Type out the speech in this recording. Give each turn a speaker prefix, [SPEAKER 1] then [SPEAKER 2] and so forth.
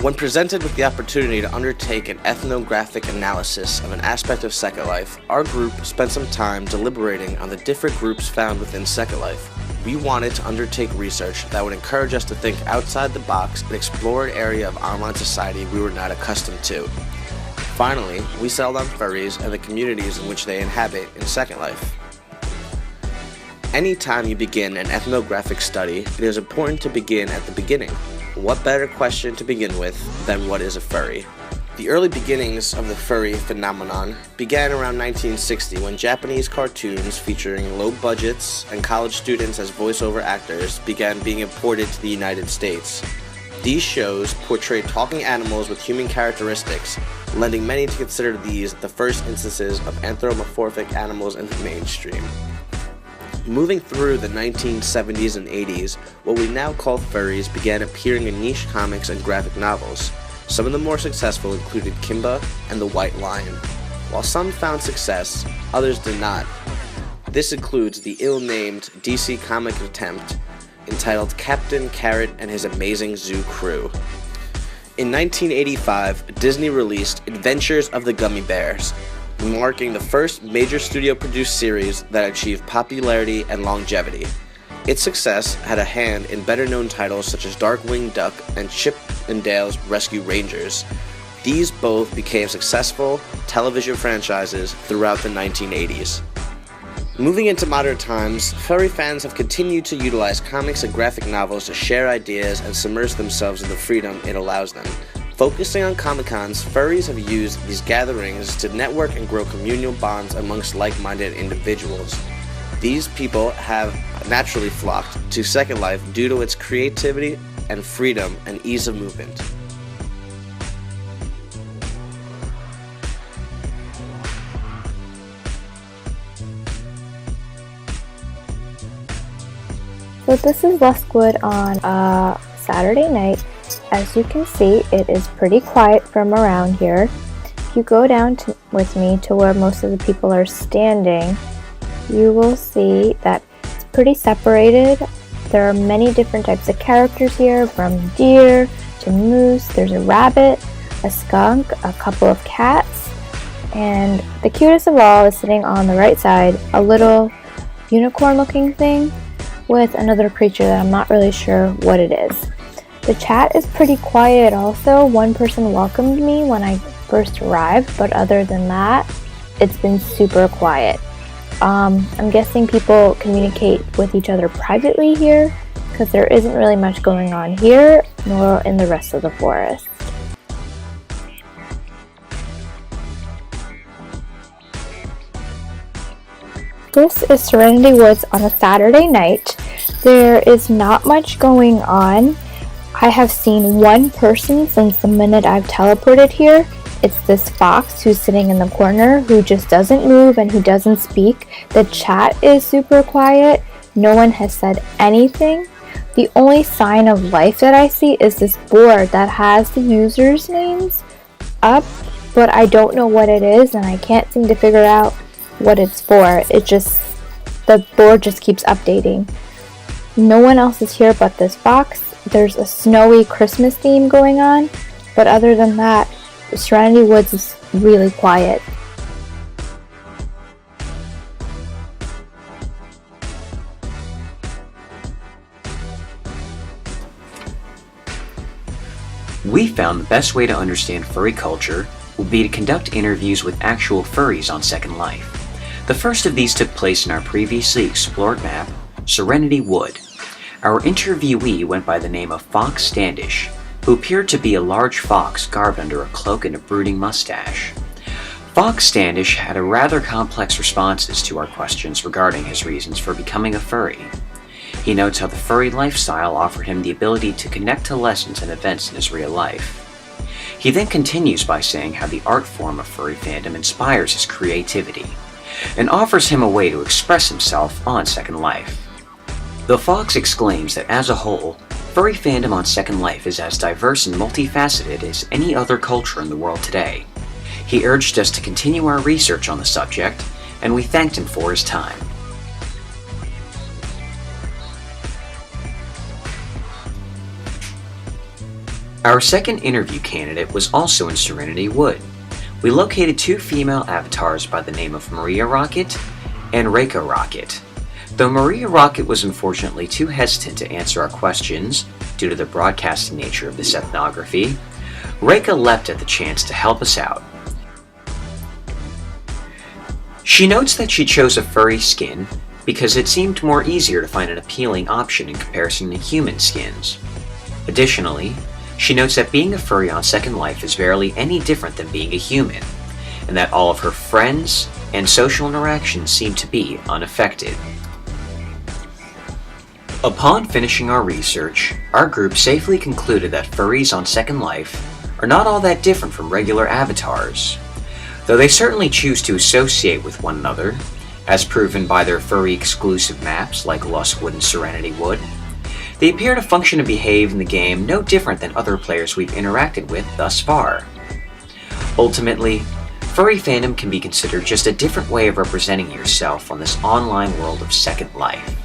[SPEAKER 1] When presented with the opportunity to undertake an ethnographic analysis of an aspect of Second Life, our group spent some time deliberating on the different groups found within Second Life. We wanted to undertake research that would encourage us to think outside the box and explore an area of online society we were not accustomed to. Finally, we settled on furries and the communities in which they inhabit in Second Life. Anytime you begin an ethnographic study, it is important to begin at the beginning. What better question to begin with than what is a furry? The early beginnings of the furry phenomenon began around 1960 when Japanese cartoons featuring low budgets and college students as voiceover actors began being imported to the United States. These shows portrayed talking animals with human characteristics, lending many to consider these the first instances of anthropomorphic animals in the mainstream. Moving through the 1970s and 80s, what we now call furries began appearing in niche comics and graphic novels. Some of the more successful included Kimba and the White Lion. While some found success, others did not. This includes the ill-named DC comic attempt entitled Captain Carrot and His Amazing Zoo Crew. In 1985, Disney released Adventures of the Gummy Bears, marking the first major studio-produced series that achieved popularity and longevity. Its success had a hand in better-known titles such as Darkwing Duck and Chip and Dale's Rescue Rangers. These both became successful television franchises throughout the 1980s. Moving into modern times, furry fans have continued to utilize comics and graphic novels to share ideas and submerge themselves in the freedom it allows them. Focusing on Comic-Cons, furries have used these gatherings to network and grow communal bonds amongst like-minded individuals. These people have naturally flocked to Second Life due to its creativity and freedom and ease of movement.
[SPEAKER 2] So this is Westwood on a Saturday night. As you can see, it is pretty quiet from around here. If you go down with me to where most of the people are standing, you will see that it's pretty separated. There are many different types of characters here, from deer to moose. There's a rabbit, a skunk, a couple of cats, and the cutest of all is sitting on the right side, a little unicorn looking thing with another creature that I'm not really sure what it is. The chat is pretty quiet also. One person welcomed me when I first arrived, but other than that, it's been super quiet. I'm guessing people communicate with each other privately here, because there isn't really much going on here, nor in the rest of the forest. This is Serenity Woods on a Saturday night. There is not much going on. I have seen one person since the minute I've teleported here. It's this fox who's sitting in the corner who just doesn't move and who doesn't speak. The chat is super quiet. No one has said anything. The only sign of life that I see is this board that has the users' names up, but I don't know what it is and I can't seem to figure out what it's for. The board just keeps updating. No one else is here but this fox. There's a snowy Christmas theme going on, but other than that, Serenity Woods is really quiet.
[SPEAKER 3] We found the best way to understand furry culture will be to conduct interviews with actual furries on Second Life. The first of these took place in our previously explored map, Serenity Wood. Our interviewee went by the name of Fox Standish, who appeared to be a large fox garbed under a cloak and a brooding mustache. Fox Standish had a rather complex responses to our questions regarding his reasons for becoming a furry. He notes how the furry lifestyle offered him the ability to connect to lessons and events in his real life. He then continues by saying how the art form of furry fandom inspires his creativity, and offers him a way to express himself on Second Life. The Fox exclaims that as a whole, furry fandom on Second Life is as diverse and multifaceted as any other culture in the world today. He urged us to continue our research on the subject, and we thanked him for his time. Our second interview candidate was also in Serenity Wood. We located two female avatars by the name of Maria Rocket and Reika Rocket. Though Maria Rocket was unfortunately too hesitant to answer our questions due to the broadcasting nature of this ethnography, Reika leapt at the chance to help us out. She notes that she chose a furry skin because it seemed more easier to find an appealing option in comparison to human skins. Additionally, she notes that being a furry on Second Life is barely any different than being a human, and that all of her friends and social interactions seem to be unaffected. Upon finishing our research, our group safely concluded that furries on Second Life are not all that different from regular avatars, though they certainly choose to associate with one another, as proven by their furry exclusive maps like Lustwood and Serenity Wood. They appear to function and behave in the game no different than other players we've interacted with thus far. Ultimately, furry fandom can be considered just a different way of representing yourself on this online world of Second Life.